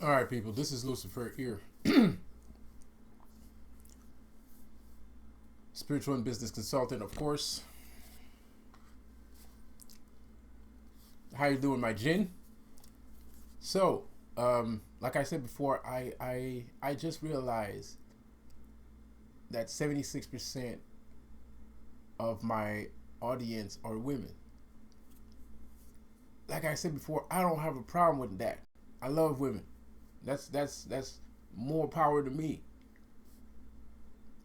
All right, people, this is Lucifer here, spiritual and business consultant, of course. How you doing, my Jin? So, like I said before, I just realized that 76% of my audience are women. Like I said before, I don't have a problem with that. I love women. That's more power to me.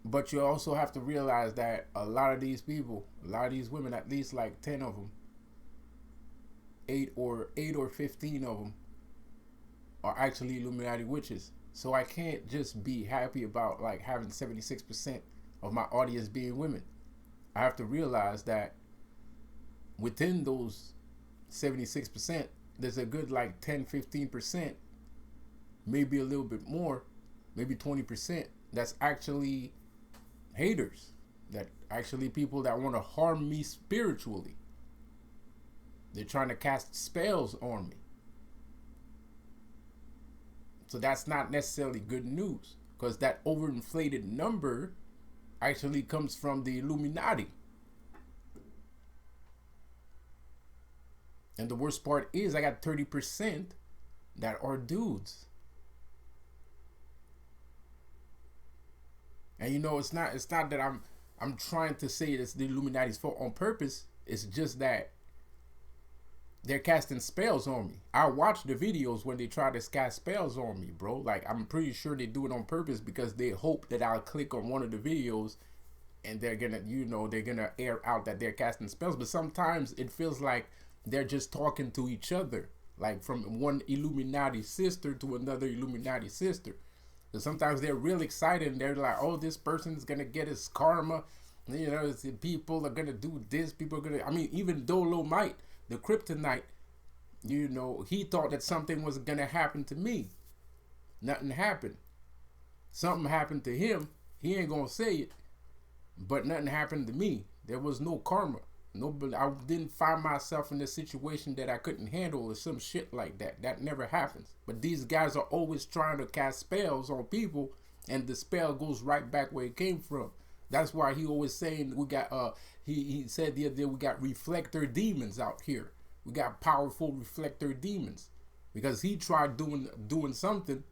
But you also have to realize that a lot of these people, a lot of these women, at least like 10 of them, eight or 15 of them are actually Illuminati witches. So I can't just be happy about like having 76% of my audience being women. I have to realize that within those 76%, there's a good like 10-15%, maybe a little bit more, maybe 20%, that's actually haters, that actually people that want to harm me spiritually. They're trying to cast spells on me. So that's not necessarily good news, because that overinflated number actually comes from the Illuminati. And the worst part is I got 30% that are dudes. And you know, it's not that I'm trying to say it's the Illuminati's fault on purpose. It's just that they're casting spells on me. I watch the videos when they try to cast spells on me, bro. Like, I'm pretty sure they do it on purpose because they hope that I'll click on one of the videos and they're gonna, they're gonna air out that they're casting spells. But sometimes it feels like they're just talking to each other, like from one Illuminati sister to another Illuminati sister. So sometimes they're real excited and they're like, oh, this person's gonna get his karma. People are gonna do this. People are gonna, even Dolomite, the kryptonite, he thought that something was gonna happen to me. Nothing happened. Something happened to him. He ain't gonna say it, but nothing happened to me. There was no karma. Nobody, I didn't find myself in a situation that I couldn't handle or some shit like that. That never happens. But these guys are always trying to cast spells on people, and the spell goes right back where it came from. That's why he always saying we got he said the other day we got reflector demons out here. We got powerful reflector demons. Because he tried doing something.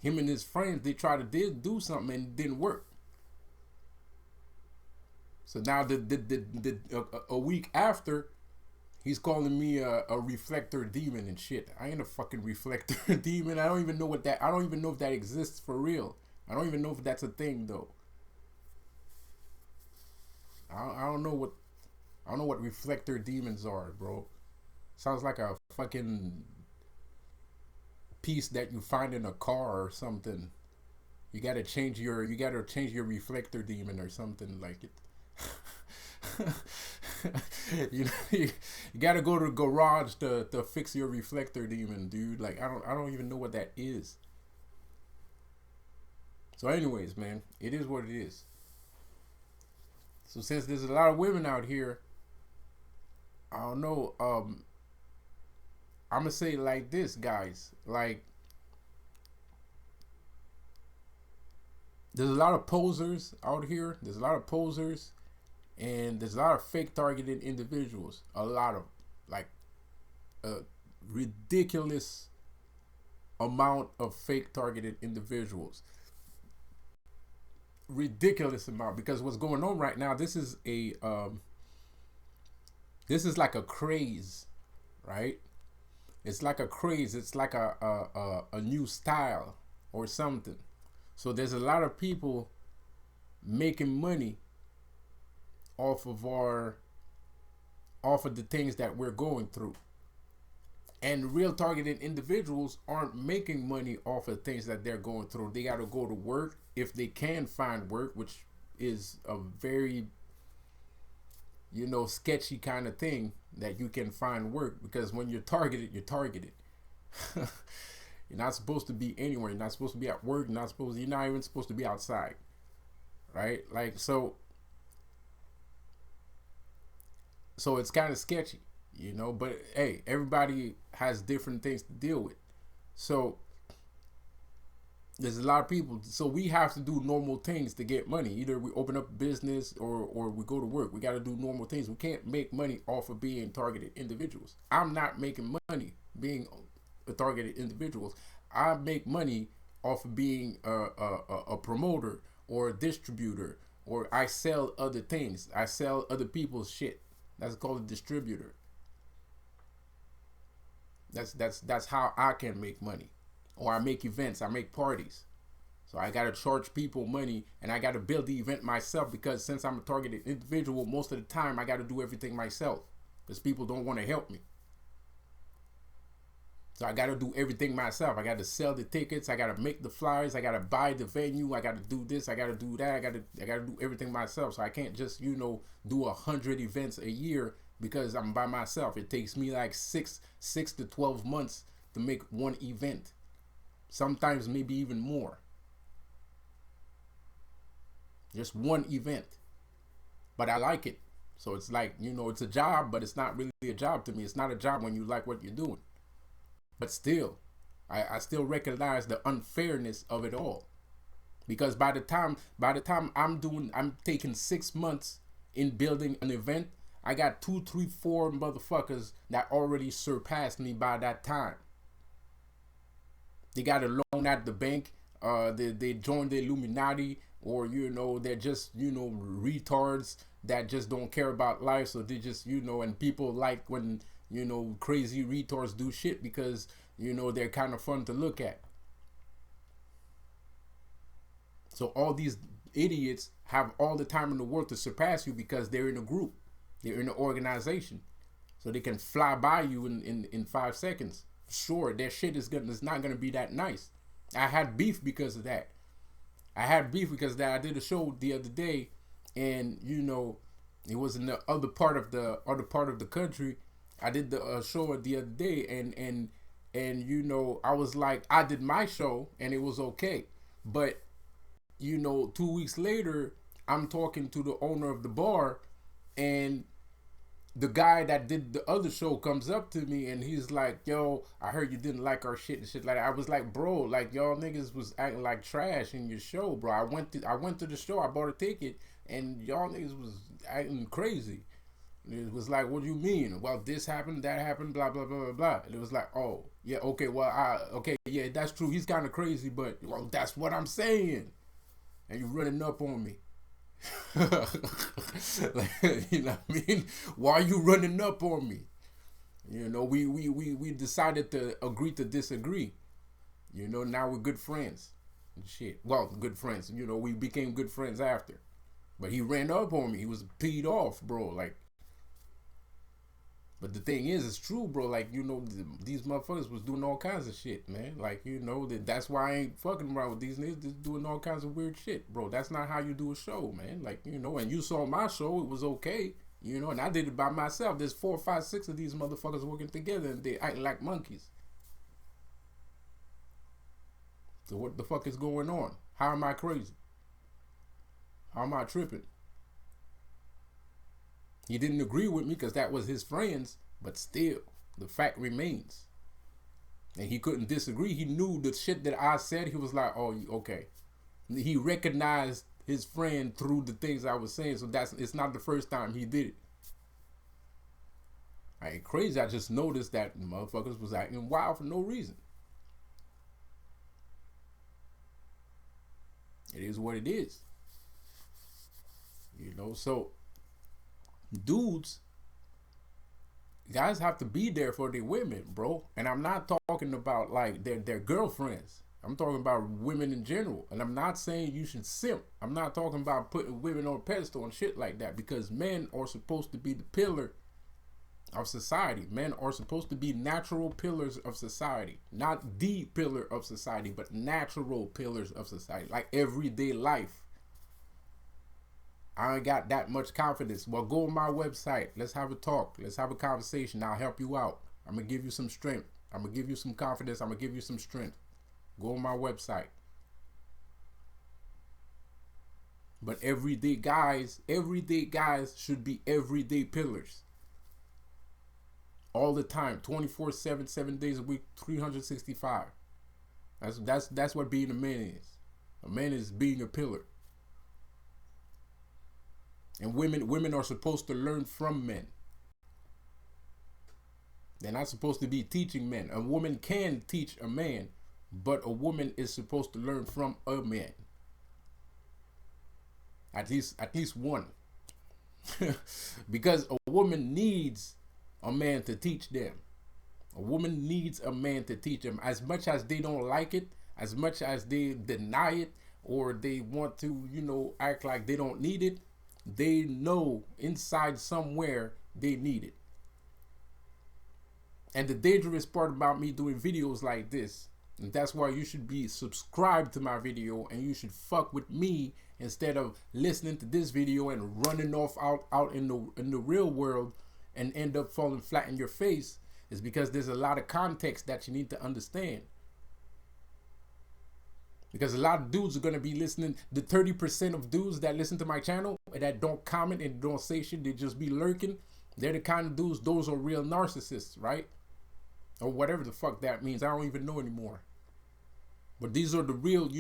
Him and his friends, they tried to do something and it didn't work. So now a week after, he's calling me a reflector demon and shit. I ain't a fucking reflector demon. I don't even know I don't even know if that exists for real. I don't even know if that's a thing though. I don't know what reflector demons are, bro. Sounds like a fucking piece that you find in a car or something. You gotta change your reflector demon or something like it. you gotta go to the garage to fix your reflector demon, dude. Like I don't even know what that is. So anyways, man, it is what it is. So since there's a lot of women out here, I don't know, I'm gonna say it like this, guys. Like, there's a lot of posers out here. There's a lot of posers. And there's a lot of fake targeted individuals. A lot of, like, a ridiculous amount of fake targeted individuals. Ridiculous amount. Because what's going on right now, this is like a craze, right? It's like a craze. It's like a new style or something. So there's a lot of people making money off of the things that we're going through. And real targeted individuals aren't making money off of things that they're going through. They got to go to work if they can find work, which is a very sketchy kind of thing, that you can find work, because when you're targeted, you're targeted. You're not supposed to be anywhere. You're not supposed to be at work. You're not even supposed to be outside, right? Like, so it's kind of sketchy, but hey, everybody has different things to deal with. So There's a lot of people, so we have to do normal things to get money. Either we open up a business or we go to work. We got to do normal things. We can't make money off of being targeted individuals. I'm not making money being a targeted individuals. I make money off of being a promoter or a distributor, or I sell other things. I sell other people's shit. That's called a distributor. That's how I can make money. Or I make events, I make parties. So I gotta charge people money, and I gotta build the event myself, because since I'm a targeted individual, most of the time I gotta do everything myself because people don't want to help me. So I gotta do everything myself. I gotta sell the tickets, I gotta make the flyers, I gotta buy the venue, I gotta do this, I gotta do that, I gotta do everything myself. So I can't just, do 100 events a year because I'm by myself. It takes me like six to 12 months to make one event. Sometimes maybe even more. Just one event. But I like it. So it's like, it's a job, but it's not really a job to me. It's not a job when you like what you're doing. But still, I still recognize the unfairness of it all. Because by the time I'm taking 6 months in building an event, I got 2, 3, 4 motherfuckers that already surpassed me by that time. They got a loan at the bank. They joined the Illuminati, or they're just retards that just don't care about life. So they just and people like when crazy retards do shit because they're kind of fun to look at. So all these idiots have all the time in the world to surpass you because they're in a group, they're in an organization, so they can fly by you in 5 seconds. Sure, their shit is not gonna be that nice. I had beef because of that. I did a show the other day, and it was in the other part of the country. I did the show the other day, and I was like, I did my show and it was okay, but 2 weeks later, I'm talking to the owner of the bar, and the guy that did the other show comes up to me and he's like, yo, I heard you didn't like our shit and shit like that. I was like, bro, like y'all niggas was acting like trash in your show, bro. I went to the show, I bought a ticket, and y'all niggas was acting crazy. And it was like, what do you mean? Well, this happened, that happened, blah blah blah blah blah. And it was like, oh yeah, okay, well, okay, yeah, that's true. He's kind of crazy, but well, that's what I'm saying. And you running up on me. Like, you know what I mean? Why are you running up on me? We decided to agree to disagree. Now we're good friends and shit. Well, good friends. We became good friends after. But he ran up on me. He was peed off, bro. Like, but the thing is, it's true, bro. Like, these motherfuckers was doing all kinds of shit, man. Like, that's why I ain't fucking around with these niggas just doing all kinds of weird shit, bro. That's not how you do a show, man. Like, and you saw my show, it was okay, and I did it by myself. There's 4, 5, 6 of these motherfuckers working together, and they acting like monkeys. So what the fuck is going on? How am I crazy? How am I tripping? He didn't agree with me because that was his friends, but still, the fact remains. And he couldn't disagree. He knew the shit that I said. He was like, oh, okay. He recognized his friend through the things I was saying, so it's not the first time he did it. I ain't crazy. I just noticed that motherfuckers was acting wild for no reason. It is what it is. So dudes, guys have to be there for their women, bro. And I'm not talking about like their girlfriends. I'm talking about women in general. And I'm not saying you should simp. I'm not talking about putting women on a pedestal and shit like that, because men are supposed to be the pillar of society. Men are supposed to be natural pillars of society. Not the pillar of society, but natural pillars of society. Like everyday life. I ain't got that much confidence. Well, go on my website. Let's have a talk. Let's have a conversation. I'll help you out. I'm going to give you some strength. I'm going to give you some confidence. I'm going to give you some strength. Go on my website. But everyday guys should be everyday pillars. All the time. 24/7, 7 days a week, 365. That's what being a man is. A man is being a pillar. And women are supposed to learn from men. They're not supposed to be teaching men. A woman can teach a man, but a woman is supposed to learn from a man. At least one. Because a woman needs a man to teach them. A woman needs a man to teach them. As much as they don't like it, as much as they deny it, or they want to, act like they don't need it, they know inside somewhere they need it. And the dangerous part about me doing videos like this, and that's why you should be subscribed to my video, and you should fuck with me instead of listening to this video and running off out in the real world and end up falling flat in your face, is because there's a lot of context that you need to understand. Because a lot of dudes are going to be listening. The 30% of dudes that listen to my channel and that don't comment and don't say shit, they just be lurking, they're the kind of dudes, those are real narcissists, right? Or whatever the fuck that means. I don't even know anymore. But these are the real,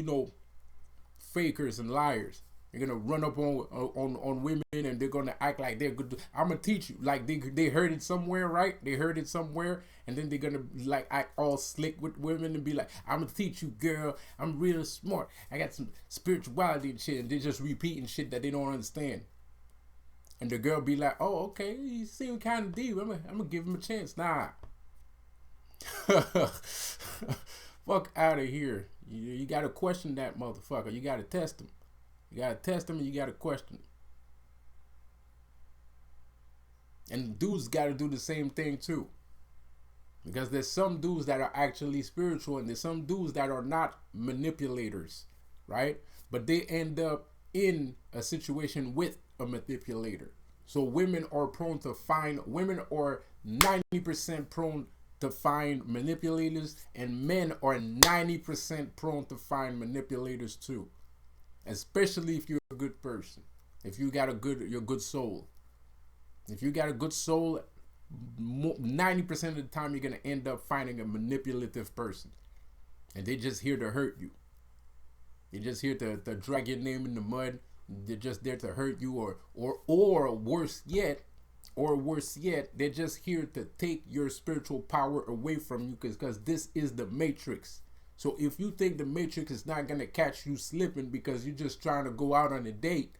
fakers and liars. They're gonna run up on women, and they're gonna act like they're good. I'm gonna teach you. Like they heard it somewhere, right? They heard it somewhere, and then they're gonna like act all slick with women and be like, I'm gonna teach you, girl. I'm real smart. I got some spirituality and shit. And they're just repeating shit that they don't understand. And the girl be like, oh, okay, he seem kind of deep. I'm gonna give him a chance. Nah. Fuck out of here. You gotta question that motherfucker. You gotta test him. You gotta test him and you gotta question him. And dudes gotta do the same thing too. Because there's some dudes that are actually spiritual, and there's some dudes that are not manipulators, right? But they end up in a situation with a manipulator. So women are 90% prone to find manipulators, and men are 90% prone to find manipulators too. Especially if you're a good person. If you got your good soul. If you got a good soul, 90% of the time you're gonna end up finding a manipulative person. And they're just here to hurt you. They're just here to drag your name in the mud. They're just there to hurt you, or worse yet, they're just here to take your spiritual power away from you, because this is the Matrix. So if you think the Matrix is not going to catch you slipping because you're just trying to go out on a date,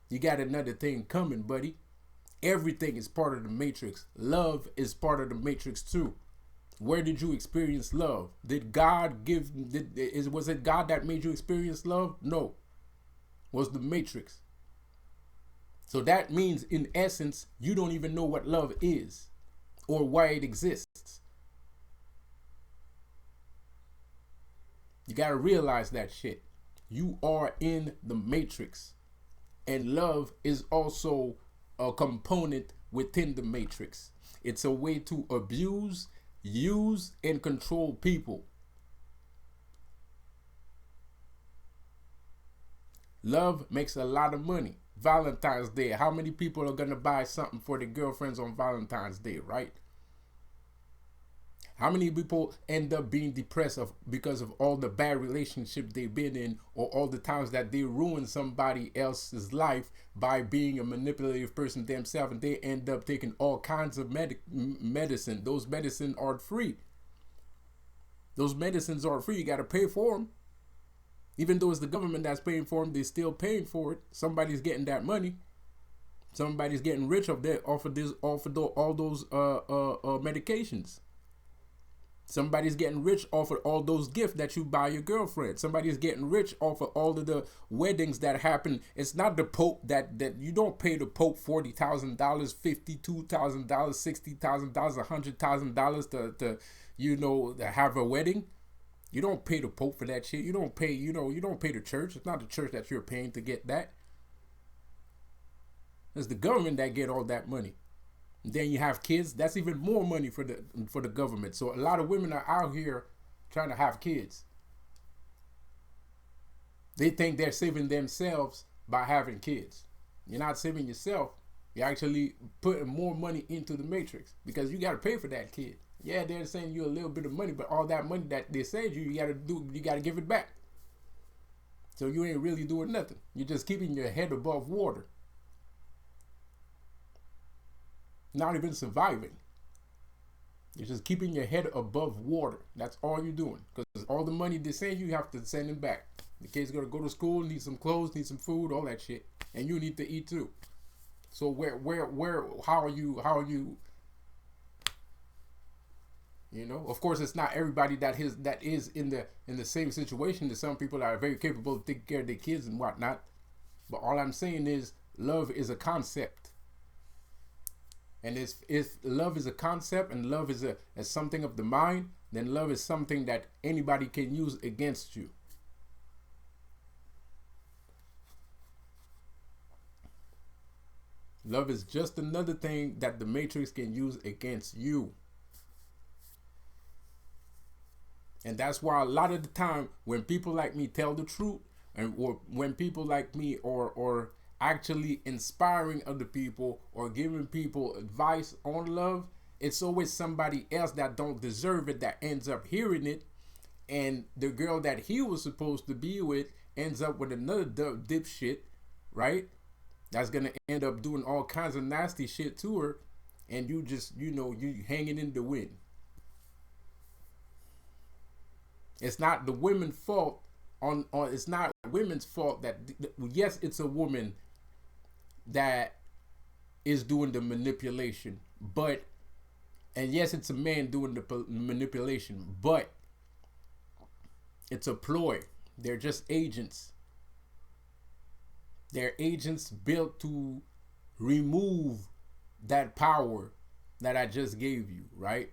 you got another thing coming, buddy. Everything is part of the Matrix. Love is part of the Matrix too. Where did you experience love? Did God was it God that made you experience love? No. It was the Matrix. So that means, in essence, you don't even know what love is or why it exists. You got to realize that shit. You are in the Matrix. And love is also a component within the Matrix. It's a way to abuse, use, and control people. Love makes a lot of money. Valentine's Day. How many people are going to buy something for their girlfriends on Valentine's Day, right? How many people end up being depressed because of all the bad relationships they've been in, or all the times that they ruin somebody else's life by being a manipulative person themselves, and they end up taking all kinds of medicine. Those medicines are free. Those medicines are free. You got to pay for them. Even though it's the government that's paying for them, they're still paying for it. Somebody's getting that money. Somebody's getting rich off of all those medications. Somebody's getting rich off of all those gifts that you buy your girlfriend. Somebody's getting rich off of all of the weddings that happen. It's not the Pope that you don't pay the Pope $40,000, $52,000, $60,000, $100,000 to have a wedding. You don't pay the Pope for that shit. You don't pay, you don't pay the church. It's not the church that you're paying to get that. It's the government that get all that money. And then you have kids. That's even more money for the government. So a lot of women are out here trying to have kids. They think they're saving themselves by having kids. You're not saving yourself. You're actually putting more money into the Matrix, because you got to pay for that kid. Yeah, they're sending you a little bit of money, but all that money that they send you, you gotta give it back. So you ain't really doing nothing. You're just keeping your head above water. Not even surviving. You're just keeping your head above water. That's all you're doing. Because all the money they send you, you have to send them back. The kid's gonna go to school, need some clothes, need some food, all that shit, and you need to eat too. So how are you? You know, of course, it's not everybody that is in the same situation. There's some people that are very capable of taking care of their kids and whatnot. But all I'm saying is, love is a concept. And if love is a concept and love is something of the mind, then love is something that anybody can use against you. Love is just another thing that the Matrix can use against you. And that's why a lot of the time when people like me tell the truth, and or when people like me or actually inspiring other people or giving people advice on love, it's always somebody else that don't deserve it that ends up hearing it, and the girl that he was supposed to be with ends up with another dipshit, right? That's gonna end up doing all kinds of nasty shit to her, and you just, you hanging in the wind. It's not the women's fault it's not women's fault that, yes, it's a woman that is doing the manipulation, but, and yes, it's a man doing the manipulation, but it's a ploy. They're just agents. They're agents built to remove that power that I just gave you, right?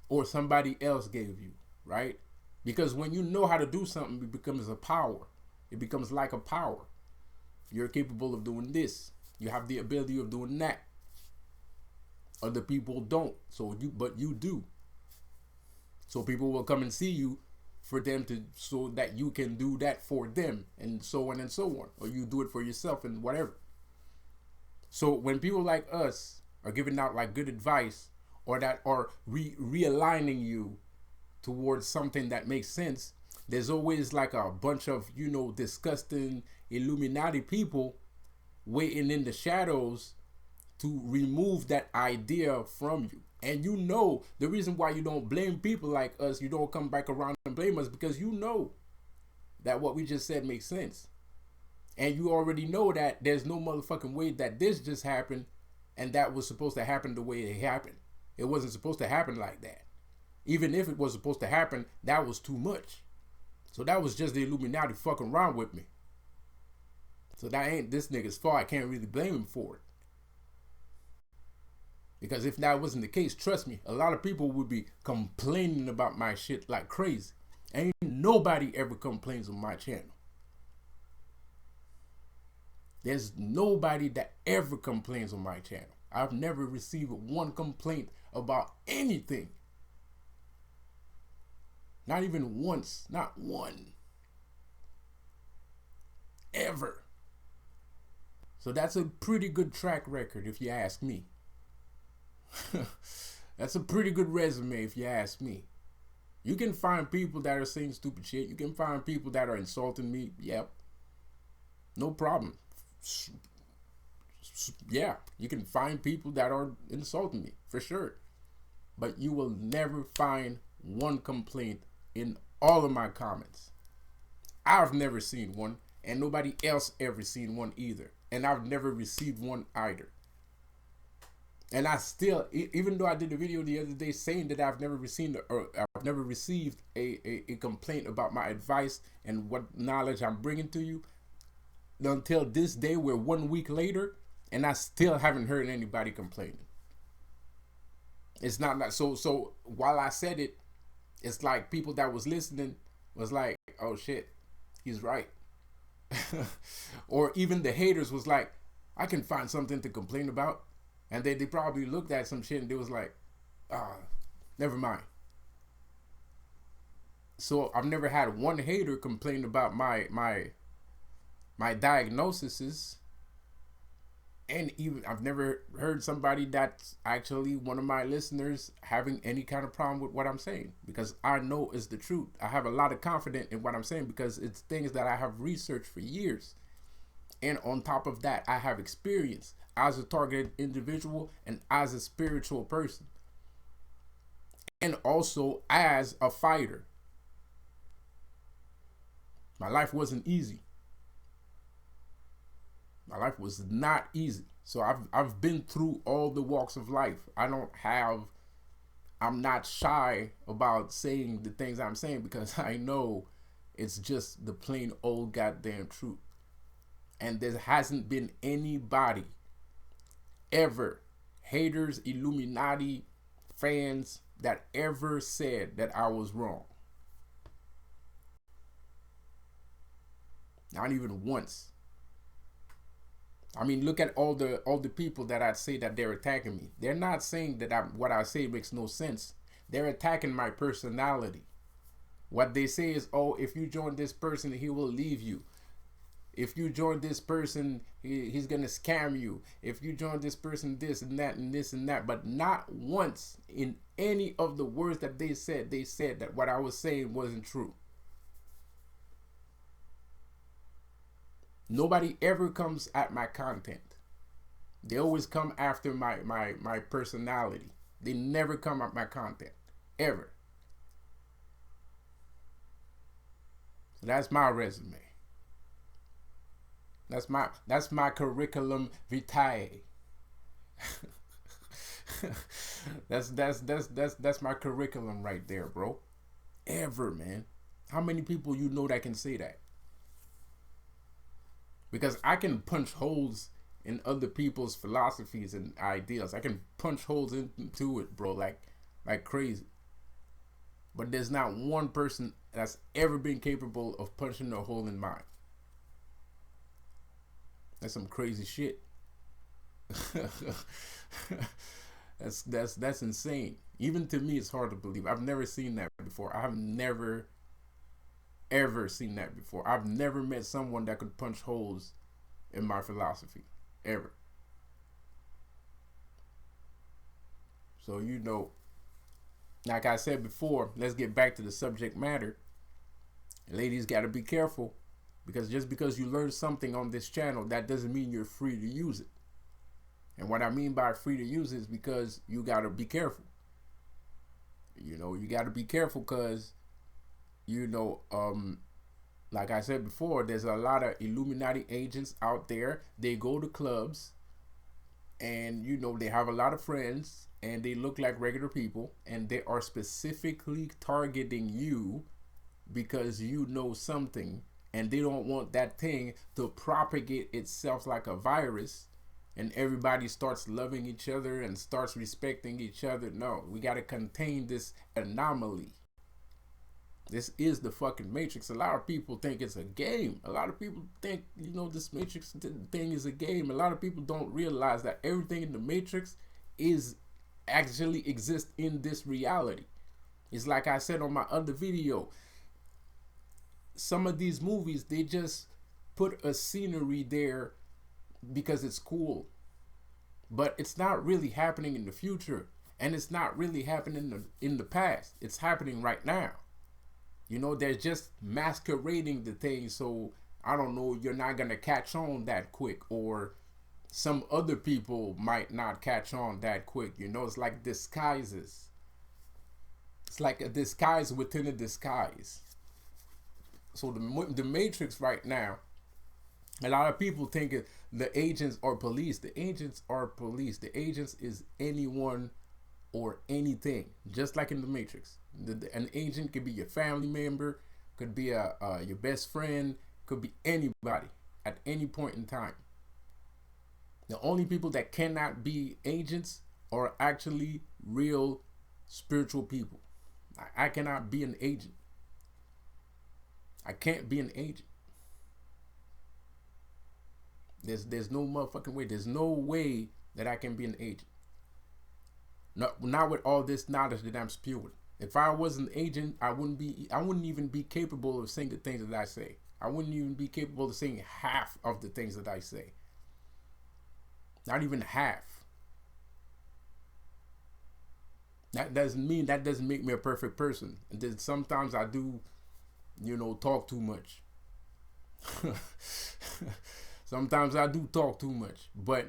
Or somebody else gave you, right? Because when you know how to do something, it becomes a power. It becomes like a power. You're capable of doing this. You have the ability of doing that. Other people don't. But you do. So people will come and see you so that you can do that for them, and so on and so on. Or you do it for yourself and whatever. So when people like us are giving out like good advice, or that are realigning you towards something that makes sense, there's always like a bunch of, disgusting Illuminati people waiting in the shadows to remove that idea from you. And the reason why you don't blame people like us, you don't come back around and blame us, because you know that what we just said makes sense. And you already know that there's no motherfucking way that this just happened and that was supposed to happen the way it happened. It wasn't supposed to happen like that. Even if it was supposed to happen, that was too much. So that was just the Illuminati fucking around with me. So that ain't this nigga's fault. I can't really blame him for it. Because if that wasn't the case, trust me, a lot of people would be complaining about my shit like crazy. Ain't nobody ever complains on my channel. There's nobody that ever complains on my channel. I've never received one complaint about anything. Not even once. Not one. Ever. So that's a pretty good track record if you ask me. That's a pretty good resume if you ask me. You can find people that are saying stupid shit. You can find people that are insulting me. Yep. No problem. Yeah, you can find people that are insulting me, for sure. But you will never find one complaint in all of my comments. I've never seen one, and nobody else ever seen one either. And I've never received one either. And I still, even though I did a video the other day saying that I've never received a complaint about my advice and what knowledge I'm bringing to you, until this day, we're 1 week later, and I still haven't heard anybody complaining. It's not like, so while I said it, it's like people that was listening was like, oh shit, he's right. Or even the haters was like, I can find something to complain about. And they probably looked at some shit and they was like, never mind. So I've never had one hater complain about my diagnoses. And even I've never heard somebody that's actually one of my listeners having any kind of problem with what I'm saying, because I know it's the truth. I have a lot of confidence in what I'm saying because it's things that I have researched for years. And on top of that, I have experience as a targeted individual and as a spiritual person. And also as a fighter. My life wasn't easy. My life was not easy. So I've been through all the walks of life. I'm not shy about saying the things I'm saying because I know it's just the plain old goddamn truth. And there hasn't been anybody ever, haters, Illuminati, fans, that ever said that I was wrong. Not even once. I mean, look at all the people that I'd say that they're attacking me. They're not saying that what I say makes no sense. They're attacking my personality. What they say is, oh, if you join this person, he will leave you. If you join this person, he's gonna scam you. If you join this person, this and that and this and that. But not once in any of the words that they said that what I was saying wasn't true. Nobody ever comes at my content. They always come after my personality. They never come at my content. Ever. So that's my resume. That's my curriculum vitae. that's my curriculum right there, bro. Ever, man. How many people you know that can say that? Because I can punch holes in other people's philosophies and ideas. I can punch holes into it, bro, like crazy. But there's not one person that's ever been capable of punching a hole in mine. That's some crazy shit. that's insane. Even to me, it's hard to believe. I've never seen that before. I have never ever seen that before. I've never met someone that could punch holes in my philosophy, ever. So, you know, like I said before, let's get back to the subject matter. Ladies got to be careful, because just because you learn something on this channel, that doesn't mean you're free to use it. And what I mean by free to use is because you got to be careful. You know, you got to be careful because, you know, like I said before, there's a lot of Illuminati agents out there. They go to clubs and, you know, they have a lot of friends and they look like regular people, and they are specifically targeting you because you know something, and they don't want that thing to propagate itself like a virus and everybody starts loving each other and starts respecting each other. No, we got to contain this anomaly. This is the fucking Matrix. A lot of people think it's a game. A lot of people think, you know, this Matrix thing is a game. A lot of people don't realize that everything in the Matrix is actually exists in this reality. It's like I said on my other video. Some of these movies, they just put a scenery there because it's cool. But it's not really happening in the future. And it's not really happening in the past. It's happening right now. You know, they're just masquerading the thing, so I don't know, you're not gonna catch on that quick, or some other people might not catch on that quick. You know, it's like disguises. It's like a disguise within a disguise. So the Matrix right now, a lot of people think the agents are police. The agents are police. The agents is anyone or anything, just like in the Matrix. An agent could be your family member, could be your best friend, could be anybody at any point in time. The only people that cannot be agents are actually real spiritual people. I cannot be an agent. I can't be an agent. There's no motherfucking way. There's no way that I can be an agent. Not with all this knowledge that I'm spewing. If I was an agent, I wouldn't even be capable of saying the things that I say. I wouldn't even be capable of saying half of the things that I say. Not even half. That doesn't make me a perfect person. And then sometimes I do, talk too much. Sometimes I do talk too much, but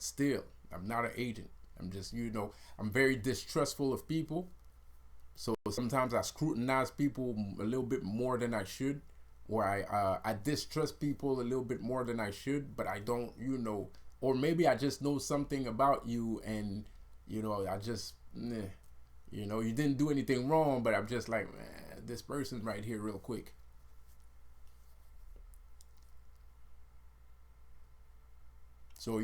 still, I'm not an agent. I'm just, I'm very distrustful of people. So sometimes I scrutinize people a little bit more than I should, or I distrust people a little bit more than I should. But I don't, or maybe I just know something about you, and I just, you didn't do anything wrong, but I'm just like, man, this person right here, real quick. So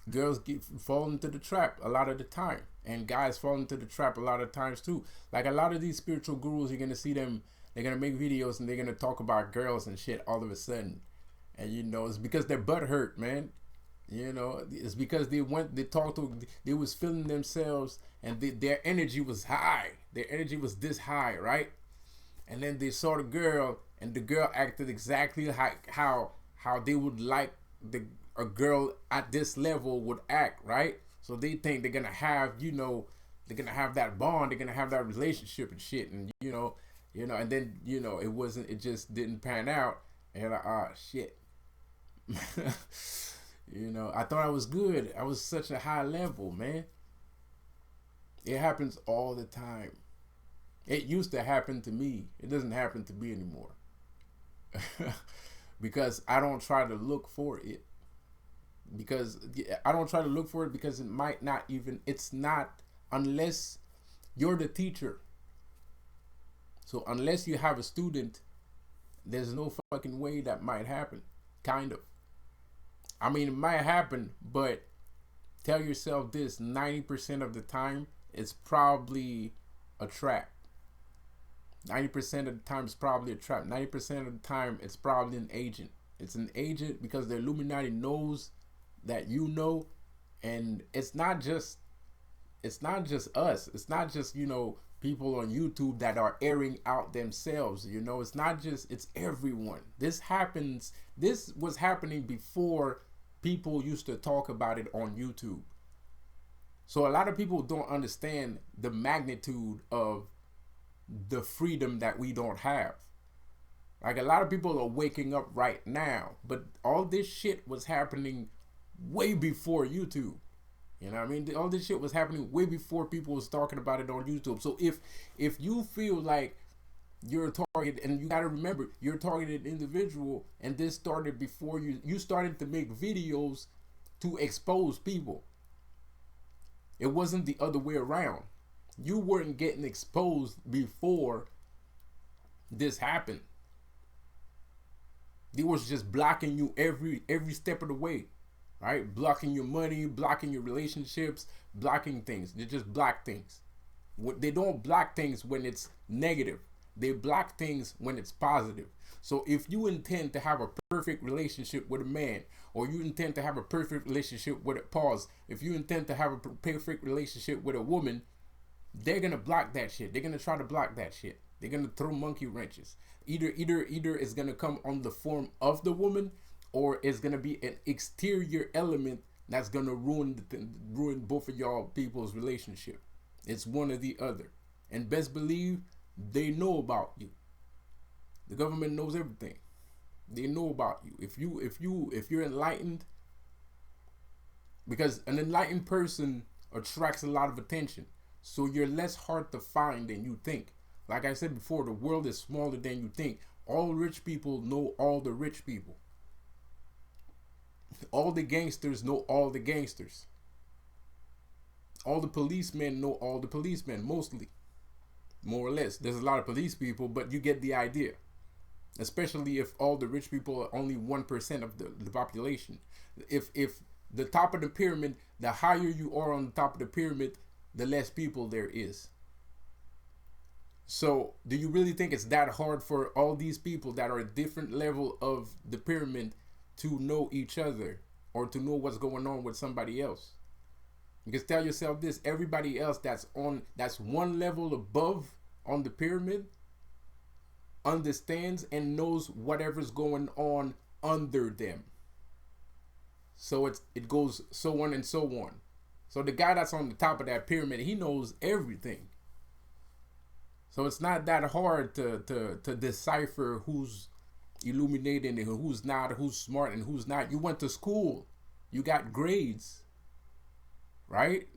girls fall into the trap a lot of the time, and guys fall into the trap a lot of times too. Like a lot of these spiritual gurus, you're gonna see them. They're gonna make videos and they're gonna talk about girls and shit all of a sudden, and it's because their butt hurt, man. It's because they talked to, they was feeling themselves, and their energy was high. Their energy was this high, right? And then they saw the girl, and the girl acted exactly how they would like a girl at this level would act, right? So they think they're gonna have, they're gonna have that bond, they're gonna have that relationship and shit, and and then it just didn't pan out, and shit. I thought I was good. I was such a high level, man. It happens all the time. It used to happen to me. It doesn't happen to me anymore. Because I don't try to look for it. Because I don't try to look for it because it might not even, it's not, unless you're the teacher. So unless you have a student, there's no fucking way that might happen. Kind of. I mean, it might happen, but tell yourself this, 90% of the time, it's probably a trap. 90% of the time, it's probably a trap. 90% of the time, it's probably an agent. It's an agent because the Illuminati knows that and it's not just us. It's not just, people on YouTube that are airing out themselves. It's not just, it's everyone. This was happening before people used to talk about it on YouTube. So a lot of people don't understand the magnitude of the freedom that we don't have. Like a lot of people are waking up right now, but all this shit was happening way before YouTube. You know what I mean? All this shit was happening way before people was talking about it on YouTube. So if you feel like you're a target, and you gotta remember, you're a targeted individual, and this started before you started to make videos to expose people. It wasn't the other way around. You weren't getting exposed before this happened. They was just blocking you every step of the way. Right? Blocking your money, blocking your relationships, blocking things. They just block things. They don't block things when it's negative. They block things when it's positive. So if you intend to have a perfect relationship with a man, or you intend to have a perfect relationship with if you intend to have a perfect relationship with a woman, they're gonna block that shit. They're gonna try to block that shit. They're gonna throw monkey wrenches. Either it's gonna come on the form of the woman, or it's gonna be an exterior element that's gonna ruin both of y'all people's relationship. It's one or the other. And best believe they know about you. The government knows everything. They know about you. If you're enlightened, because an enlightened person attracts a lot of attention. So you're less hard to find than you think. Like I said before, the world is smaller than you think. All rich people know all the rich people. All the gangsters know all the gangsters. All the policemen know all the policemen, mostly. More or less. There's a lot of police people, but you get the idea. Especially if all the rich people are only 1% of the population. If the top of the pyramid, the higher you are on the top of the pyramid, the less people there is. So do you really think it's that hard for all these people that are a different level of the pyramid to know each other, or to know what's going on with somebody else? Because tell yourself this, everybody else that's one level above on the pyramid understands and knows whatever's going on under them. So it goes so on and so on. So the guy that's on the top of that pyramid, he knows everything. So it's not that hard to decipher who's illuminating and who's not, who's smart and who's not. You went to school, you got grades, right?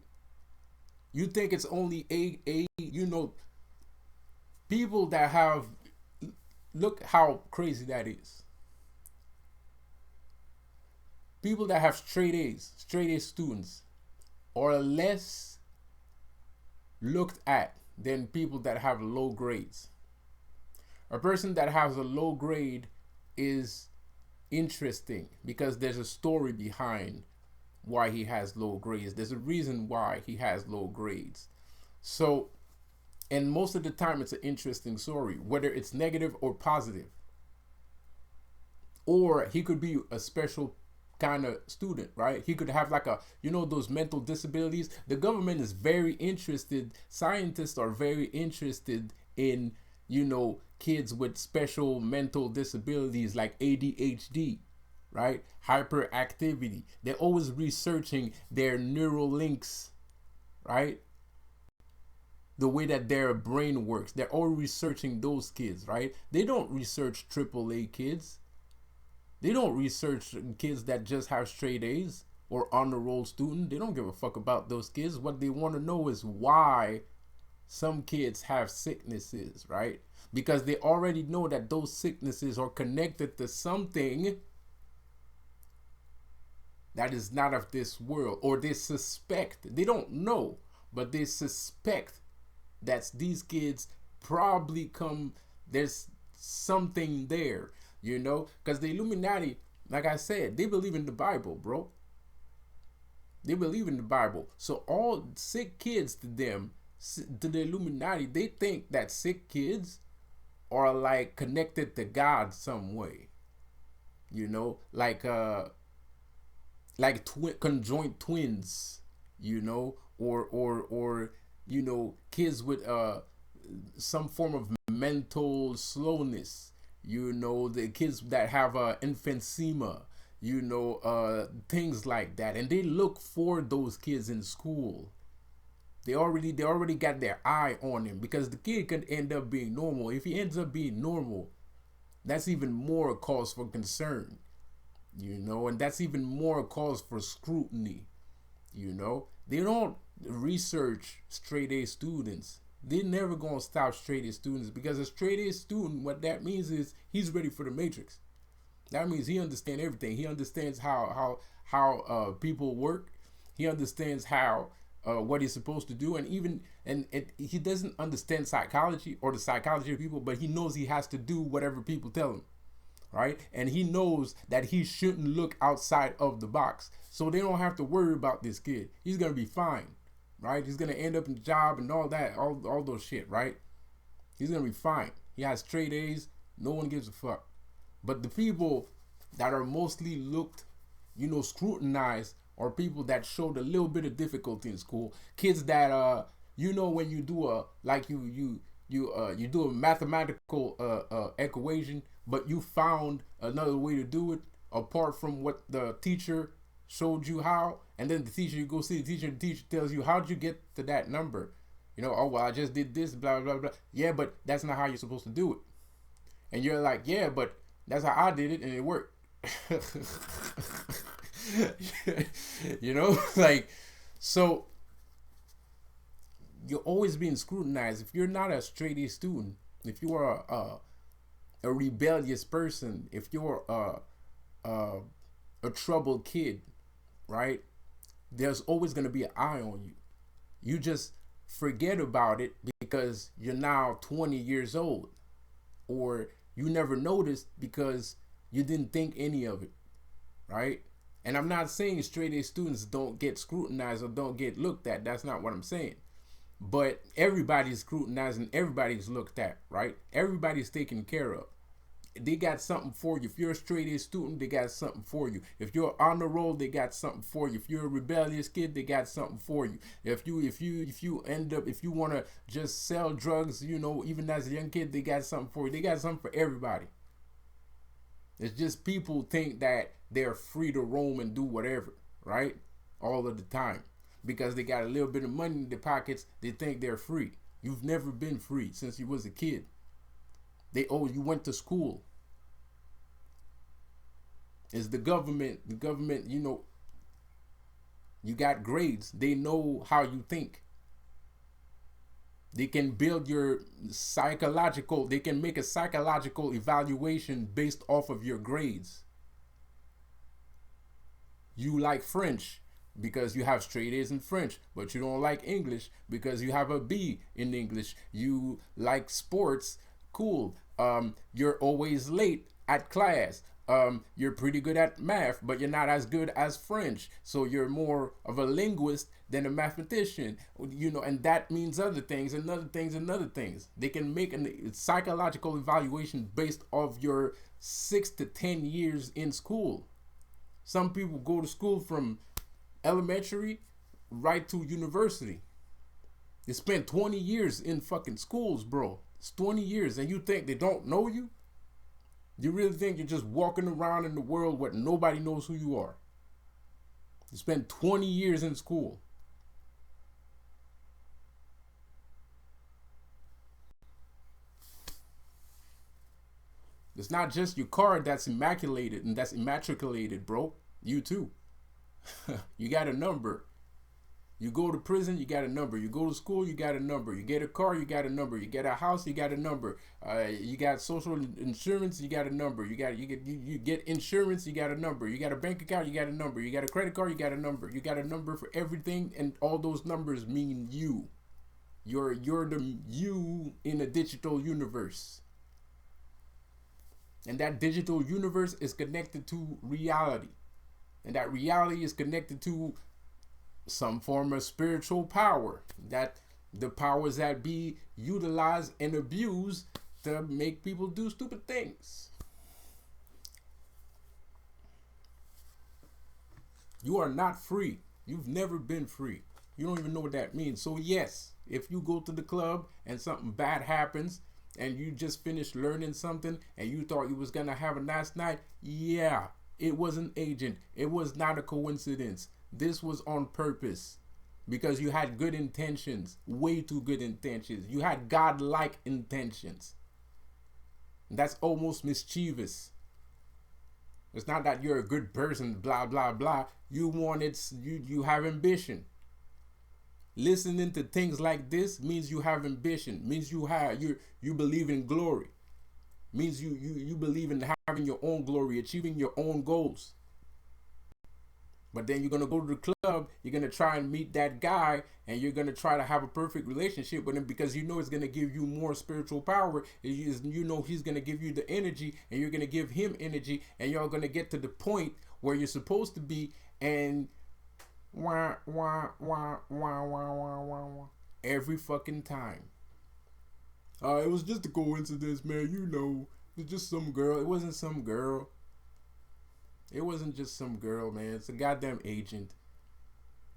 You think it's only a you know, people that have, look how crazy that is. People that have straight A students are less looked at than people that have low grades. A person that has a low grade is interesting because there's a story behind why he has low grades. There's a reason why he has low grades. So, and most of the time it's an interesting story, whether it's negative or positive. Or he could be a special kind of student, right? He could have like a, you know, those mental disabilities. The government is very interested, scientists are very interested in, you know, kids with special mental disabilities like ADHD, right? Hyperactivity. They're always researching their neural links, right? The way that their brain works. They're all researching those kids, right? They don't research AAA kids. They don't research kids that just have straight A's or honor roll student. They don't give a fuck about those kids. What they want to know is why some kids have sicknesses, right? Because they already know that those sicknesses are connected to something that is not of this world, or they suspect, they don't know, but they suspect that these kids probably come, there's something there, you know, because the Illuminati, like I said, they believe in the Bible, bro. They believe in the Bible. So all sick kids to them, to the Illuminati, they think that sick kids are like connected to God some way, you know, like conjoined twins, you know, or you know, kids with some form of mental slowness, you know, the kids that have emphysema, you know, things like that, and they look for those kids in school. They already got their eye on him because the kid could end up being normal. If he ends up being normal, that's even more cause for concern, you know, and that's even more cause for scrutiny, you know. They don't research straight A students. They're never gonna stop straight A students, because a straight A student, what that means is he's ready for the matrix. That means he understands everything. He understands how people work. He understands how what he's supposed to do, and even he doesn't understand psychology or the psychology of people, but he knows he has to do whatever people tell him, right? And he knows that he shouldn't look outside of the box, so they don't have to worry about this kid. He's gonna be fine, right? He's gonna end up in the job and all that, all those shit, right? He's gonna be fine. He has straight A's. No one gives a fuck. But the people that are mostly looked, you know, scrutinized, are people that showed a little bit of difficulty in school. Kids that you know, when you do a like you do a mathematical equation, but you found another way to do it apart from what the teacher showed you how, and then the teacher, you go see the teacher tells you, how'd you get to that number? You know, oh well, I just did this, blah blah blah. Yeah, but that's not how you're supposed to do it. And you're like, yeah, but that's how I did it and it worked. You know, like, so you're always being scrutinized. If you're not a straight A student, if you are a rebellious person, if you're a troubled kid, right? There's always going to be an eye on you. You just forget about it because you're now 20 years old, or you never noticed because you didn't think any of it, right? And I'm not saying straight A students don't get scrutinized or don't get looked at. That's not what I'm saying. But everybody's scrutinized and everybody's looked at, right? Everybody's taken care of. They got something for you. If you're a straight A student, they got something for you. If you're on the road, they got something for you. If you're a rebellious kid, they got something for you. If you end up, if you want to just sell drugs, you know, even as a young kid, they got something for you. They got something for everybody. It's just people think that they're free to roam and do whatever, right? All of the time. Because they got a little bit of money in their pockets, they think they're free. You've never been free since you was a kid. You went to school. It's the government. The government, you got grades. They know how you think. They can build your they can make a psychological evaluation based off of your grades. You like French because you have straight A's in French, but you don't like English because you have a B in English. You like sports, cool. You're always late at class. You're pretty good at math, but you're not as good as French. So you're more of a linguist than a mathematician, and that means other things and other things and other things. They can make a psychological evaluation based off your 6 to 10 years in school. Some people go to school from elementary right to university. They spent 20 years in fucking schools, bro. It's 20 years, and you think they don't know you? You really think you're just walking around in the world where nobody knows who you are? You spent 20 years in school. It's not just your car that's immaculated and that's immatriculated, bro. You too. You got a number. You go to prison, you got a number. You go to school, you got a number. You get a car, you got a number. You get a house, you got a number. You got social insurance, you got a number. You get insurance, you got a number. You got a bank account, you got a number. You got a credit card, you got a number. You got a number for everything, and all those numbers mean you. You're the you in a digital universe. And that digital universe is connected to reality. And that reality is connected to some form of spiritual power, that the powers that be utilize and abuse to make people do stupid things. You are not free. You've never been free. You don't even know what that means. So yes, if you go to the club and something bad happens and you just finished learning something and you thought you was gonna have a nice night, yeah, it was an agent. It was not a coincidence. This was on purpose because you had good intentions, way too good intentions. You had godlike intentions. That's almost mischievous. It's not that you're a good person, blah blah blah. You have ambition. Listening to things like this means you have ambition. Means you believe in glory. Means you believe in having your own glory, achieving your own goals. But then you're going to go to the club, you're going to try and meet that guy, and you're going to try to have a perfect relationship with him because you know it's going to give you more spiritual power. You know he's going to give you the energy, and you're going to give him energy, and you're going to get to the point where you're supposed to be, and wah, wah, wah, wah, wah, wah, wah, wah, every fucking time. It was just a coincidence, man, It was just some girl. It wasn't some girl. It wasn't just some girl, man. It's a goddamn agent.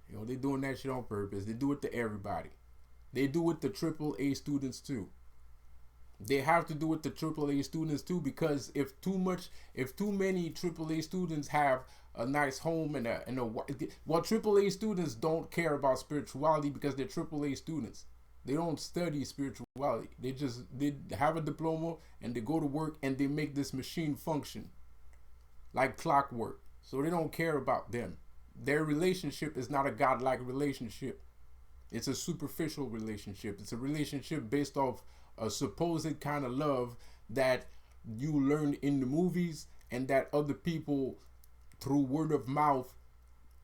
They doing that shit on purpose. They do it to everybody. They do it to AAA students too. They have to do it to AAA students too because if too many AAA students have a nice home and a AAA students don't care about spirituality because they're AAA students. They don't study spirituality. They have a diploma and they go to work and they make this machine function like clockwork. So they don't care about them. Their relationship is not a godlike relationship. It's a superficial relationship. It's a relationship based off a supposed kind of love that you learn in the movies and that other people through word of mouth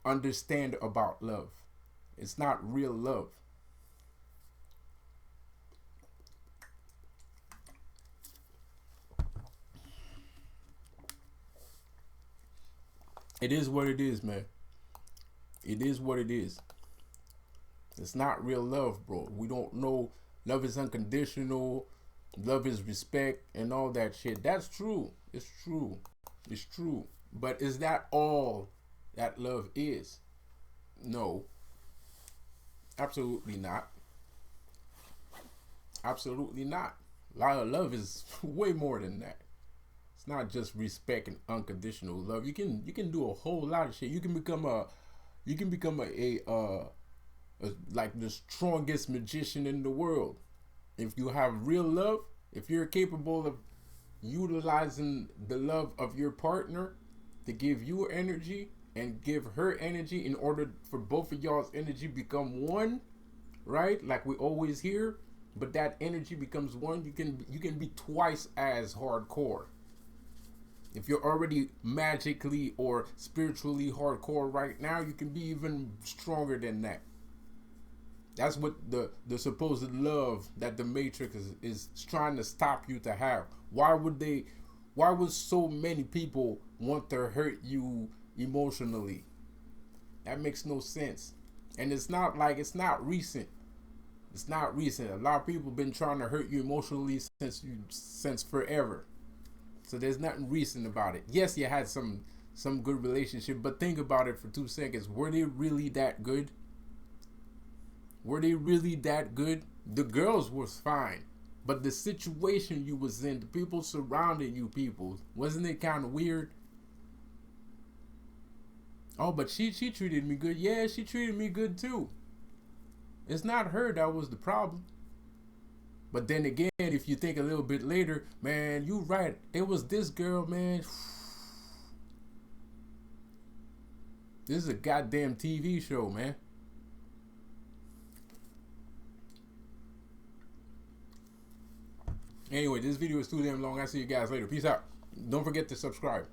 understand about love. It's not real love. It is what it is, man. It is what it is. It's not real love, bro. We don't know. Love is unconditional. Love is respect and all that shit. That's true. It's true. It's true. But is that all that love is? No. Absolutely not. Absolutely not. Love is way more than that. It's not just respect and unconditional love. You can do a whole lot of shit. You can become a like the strongest magician in the world if you have real love. If you're capable of utilizing the love of your partner to give you energy and give her energy in order for both of y'all's energy become one, right? Like we always hear, but that energy becomes one. You can be twice as hardcore. If you're already magically or spiritually hardcore right now, you can be even stronger than that. That's what the supposed love that the Matrix is trying to stop you to have. Why would so many people want to hurt you emotionally? That makes no sense. And it's not recent. It's not recent. A lot of people been trying to hurt you emotionally since forever. So there's nothing recent about it. Yes, you had some good relationship, but think about it for 2 seconds. Were they really that good? Were they really that good? The girls was fine, but the situation you was in, the people surrounding you, people, wasn't it kind of weird? Oh, but she treated me good. Yeah, she treated me good too. It's not her that was the problem. But then again, if you think a little bit later, man, you right. It was this girl, man. This is a goddamn TV show, man. Anyway, this video is too damn long. I'll see you guys later. Peace out. Don't forget to subscribe.